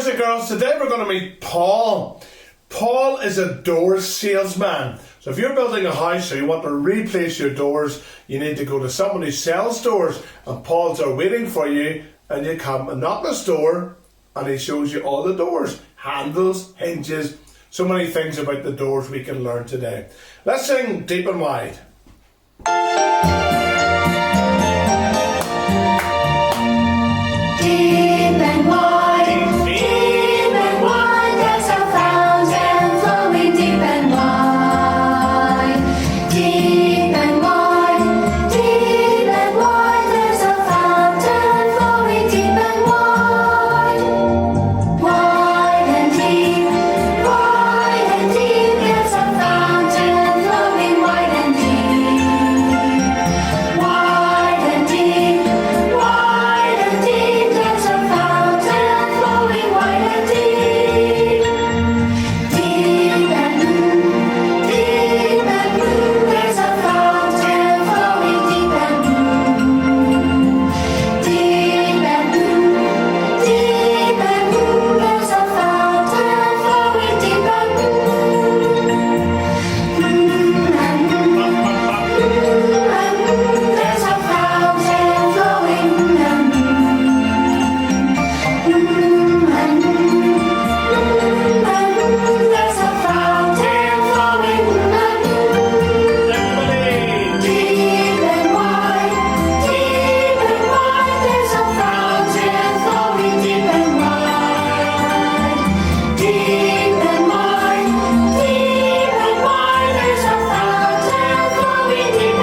boys and girls, today we're going to meet Paul. Paul is a door salesman. So if you're building a house or you want to replace your doors, you need to go to someone who sells doors, and Paul's are waiting for you, and you come and knock on his door and he shows you all the doors, handles, hinges, so many things about the doors we can learn today. Let's sing Deep and Wide. Deep and wide, deep and wide, there's a fountain flowing deep and wide. Deep and wide, there's a fountain flowing deep and wide. Wide and deep, there's a fountain flowing wide and deep. Wide and deep, there's a fountain flowing wide and deep. Deep and blue, there's a fountain flowing deep and blue. Deep and blue, there's a fountain flowing deep and blue. There's a fountain flowing and there's a fountain flowing deep and wide, there's a fountain flowing deep and wide. Deep and wide, there's a fountain flowing deep and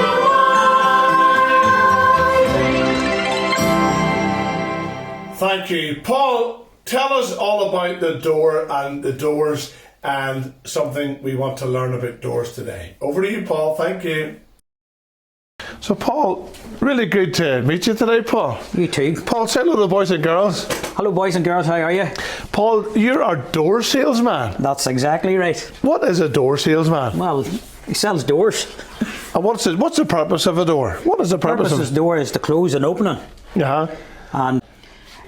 wide. Thank you. Paul, tell us all about the door and the doors and something we want to learn about doors today. Over to you, Paul. Thank you. So, Paul, really good to meet you today, Paul. You too. Paul, say hello to the boys and girls. Hello, boys and girls. How are you? Paul, you're our door salesman. That's exactly right. What is a door salesman? Well, he sells doors. And what's the purpose of a door? What is the purpose Purpose of the door is to close an opening Yeah. and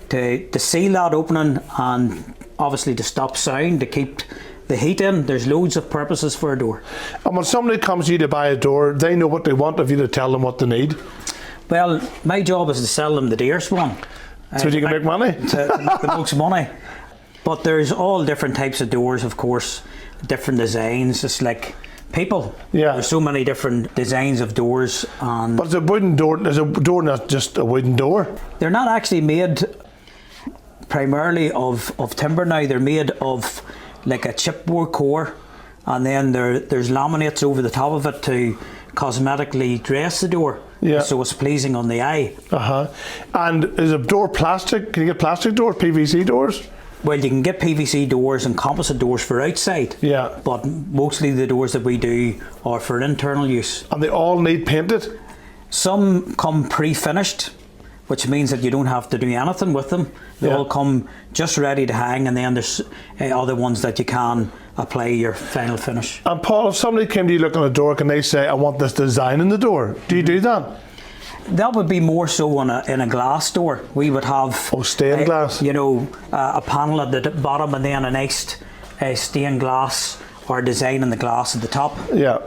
to seal that opening, and obviously to stop sound, to keep the heat in. There's loads of purposes for a door. And when somebody comes to you to buy a door, they know what they want of you to tell them what they need. Well, my job is to sell them the dearest one. So you can make money. To make the most money. But there's all different types of doors, of course, different designs. It's like people. Yeah. There's so many different designs of doors, and But it's a wooden door. There's a door, not just a wooden door. they're not actually made primarily of timber now. They're made of like a chipboard core, and then there's laminates over the top of it to cosmetically dress the door. Yeah. So it's pleasing on the eye. And is a door plastic? Can you get plastic doors, PVC doors? Well, you can get PVC doors and composite doors for outside. Yeah. But mostly the doors that we do are for internal use. And they all need painted? Some come pre-finished, which means that you don't have to do anything with them. They Yeah. all come just ready to hang, and then there's other ones that you can apply your final finish. And Paul, if somebody came to you looking at a door, can they say, I want this design in the door? Do you do that? That would be more so in a glass door. We would have Stained glass? a panel at the bottom, and then a nice stained glass or design in the glass at the top. Yeah.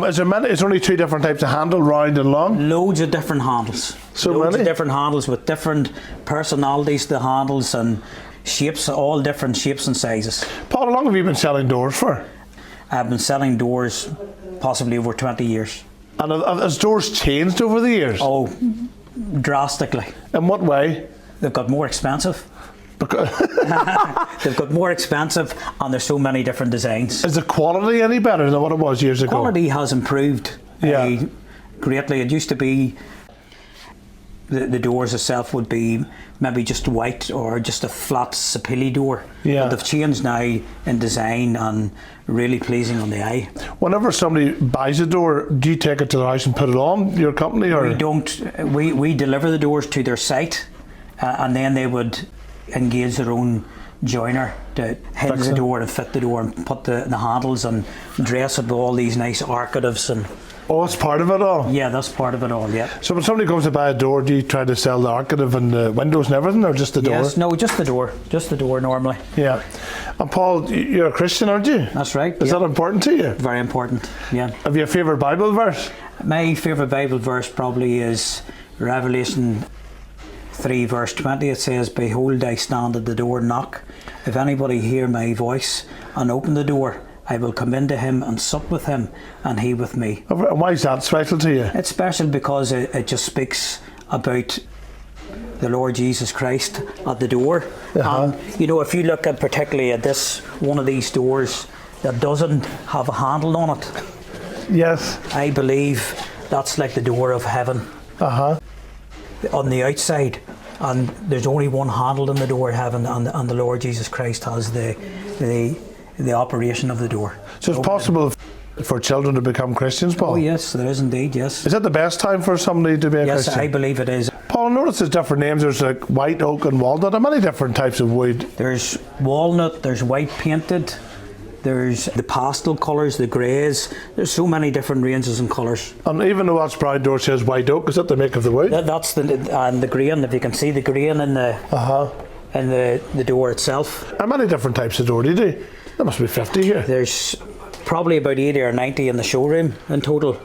Is there only two different types of handle, round and long? Loads of different handles. So Loads many? of different handles with different personalities to the handles and shapes, all different shapes and sizes. Paul, how long have you been selling doors for? I've been selling doors possibly over 20 years. And has doors changed over the years? Oh, drastically. In what way? They've got more expensive. Because They've got more expensive, and there's so many different designs. is the quality any better than what it was years ago? Quality has improved greatly. It used to be the doors itself would be maybe just white or just a flat sapili door. Yeah. But they've changed now in design and really pleasing on the eye. Whenever somebody buys a door, do you take it to the house and put it on your company? Or We don't. We deliver the doors to their site, and then they would engage their own joiner to hinge the door and fit the door and put the handles and dress it with all these nice arcatives and Oh, it's part of it all. Yeah, that's part of it all, yeah. So when somebody comes to buy a door, do you try to sell the architive and the windows and everything, or just the door? Yes, no, just the door. Just the door normally. Yeah. And Paul, you're a Christian, aren't you? That's right. Is that important to you? Very important, yeah. Have you a favourite Bible verse? My favourite Bible verse probably is Revelation 3 verse 20. It says, "Behold, I stand at the door and knock. If anybody hear my voice and open the door, I will come into him and sup with him and he with me." And why is that special to you? It's special because it just speaks about the Lord Jesus Christ at the door. And you know, if you look at particularly at this one of these doors that doesn't have a handle on it, Yes. I believe that's like the door of heaven on the outside, and there's only one handle in the door of heaven, and the Lord Jesus Christ has the operation of the door. So it's possible for children to become Christians, Paul? Oh yes, there is indeed, yes. Is that the best time for somebody to be a Yes, Christian? I believe it is. Paul, I notice there's different names. There's like white, oak and walnut. How many different types of wood? There's walnut, there's white painted, there's the pastel colours, the greys. There's so many different ranges and colours. And even though that brown door says white oak, is that the make of the wood? That's the grain, if you can see the grain in the door itself. How many different types of door do you do? There must be 50 here. There's probably about 80 or 90 in the showroom in total,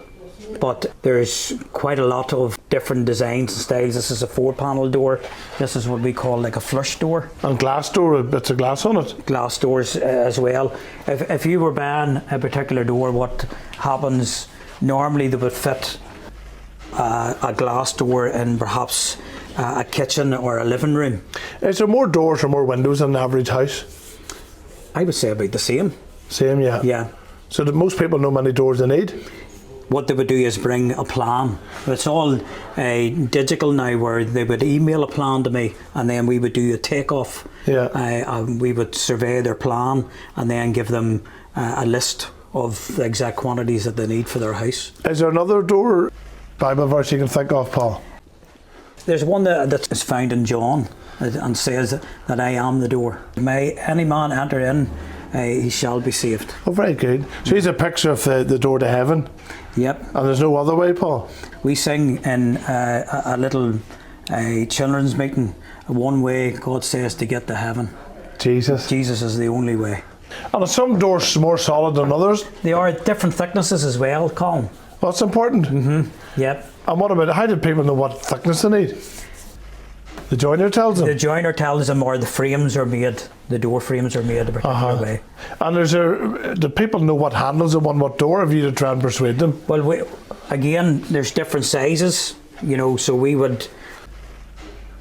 but there's quite a lot of different designs and styles. This is a 4-panel door. This is what we call like a flush door. And glass door, bits of glass on it. Glass doors as well. If you were buying a particular door, what happens normally, they would fit a glass door in perhaps a kitchen or a living room. Is there more doors or more windows in an average house? I would say about the same. Same, yeah. Yeah. So that most people know how many doors they need? What they would do is bring a plan. It's all digital now, where they would email a plan to me, and then we would do a takeoff. Yeah. We would survey their plan and then give them a list of the exact quantities that they need for their house. Is there another door Bible verse you can think of, Paul? There's one that is found in John and says that I am the door. May any man enter in, he shall be saved. Oh, very good. So here's a picture of the door to heaven. Yep. And there's no other way, Paul? We sing in a little children's meeting, one way God says to get to heaven. Jesus. Jesus is the only way. And are some doors more solid than others? They are different thicknesses as well, Colin. Well, that's important. Yep. And what about, how do people know what thickness they need? The joiner tells them? The joiner tells them, or the frames are made, the door frames are made a particular way. And do people know what handles are on what door, if you to try and persuade them? Well, again, there's different sizes, you know, so we would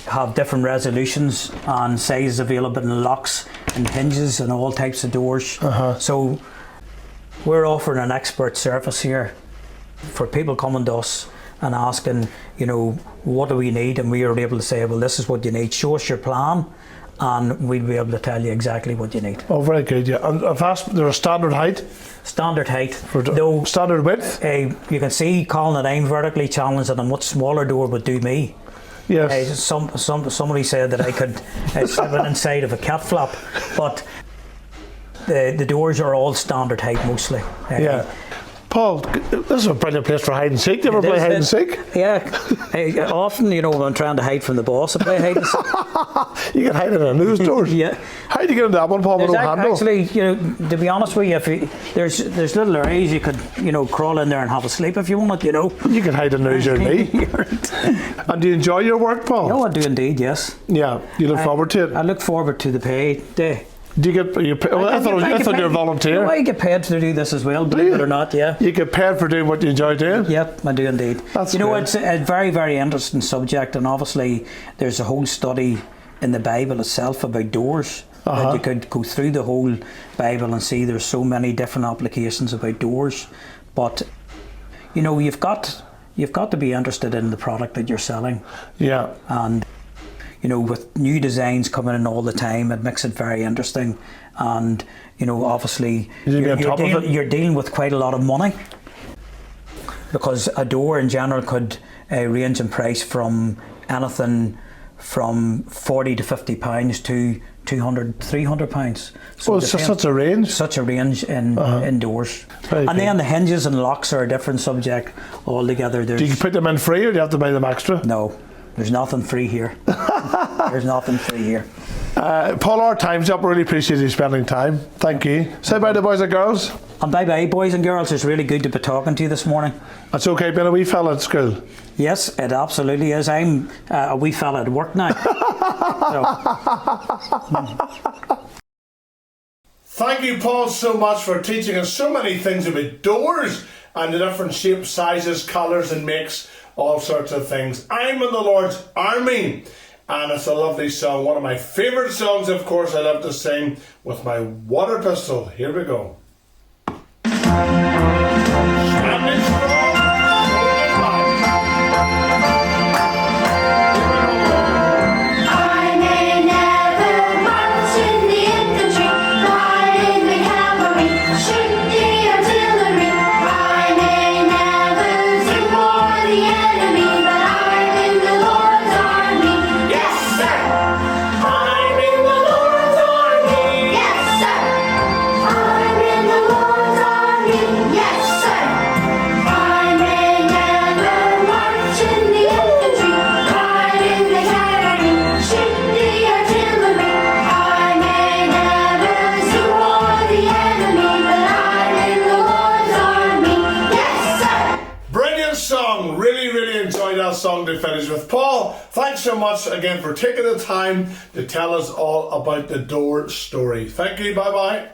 have different resolutions and sizes available in locks and hinges and all types of doors. So we're offering an expert service here for people coming to us and asking, you know, what do we need? And we are able to say, well, this is what you need. Show us your plan, and we'll be able to tell you exactly what you need. Oh, very good, yeah. And I've asked, there's a standard height? Standard height. Though, standard width? You can see, Colin, that I'm vertically challenged, and a much smaller door would do me. Yes. Somebody said that I could slip it inside of a cat flap, but the doors are all standard height mostly. Yeah. Paul, this is a brilliant place for hide and seek. Do you ever play hide and seek? Yeah. Often, you know, when I'm trying to hide from the boss, I play hide and seek. You can hide in those doors. Yeah. How do you get into that one, Paul, with no handle? Actually, you know, to be honest with you, there's little areas you could, you know, crawl in there and have a sleep if you wanted, you know. You can hide in those, your knee. And do you enjoy your work, Paul? No, I do indeed, yes. Yeah, you look forward to it? I look forward to the pay day. Do you get? I thought you're a volunteer. No, I get paid to do this as well, believe it or not. Yeah. You get paid for doing what you enjoy doing. Yep, I do indeed. That's you know, great. it's a very, very interesting subject, and obviously there's a whole study in the Bible itself about doors. That you could go through the whole Bible and see there's so many different applications about doors. But you know, you've got to be interested in the product that you're selling. Yeah. And you know, with new designs coming in all the time, it makes it very interesting. And you know, obviously, you're dealing with quite a lot of money, because a door in general could range in price from anything from 40 to 50 pounds to 200, 300 pounds. So It's such a range. Such a range in indoors. Very And good. then the hinges and locks are a different subject altogether. Do you put them in free or do you have to buy them extra? No, there's nothing free here. There's nothing free here. Paul, our time's up. Really appreciate you spending time. Thank you. Say bye to boys and girls. And bye bye, boys and girls. It's really good to be talking to you this morning. That's okay being a wee fella at school. Yes, it absolutely is. I'm a wee fella at work now. Thank you, Paul, so much for teaching us so many things about doors and the different shapes, sizes, colours and makes, all sorts of things. I'm in the Lord's army, and it's a lovely song. One of my favourite songs, of course, I love to sing with my water pistol. Here we go. Standing strong, holding tight. I may never march in the infantry, ride in the cavalry, shoot the artillery. I may never sing for the enemy, but I'm in the Lord's army. Yes, sir. I'm in the Lord's army. Yes, sir. I'm in the Lord's army. Yes, sir. I may never march in the infantry, ride in the cavalry, shoot the artillery. I may never sing for the enemy, but I'm in the Lord's army. Yes, sir. Brilliant song. Really, really enjoyed that song to finish with. Paul, thanks so much again for taking the time to tell us all about the door story. Thank you. Bye-bye.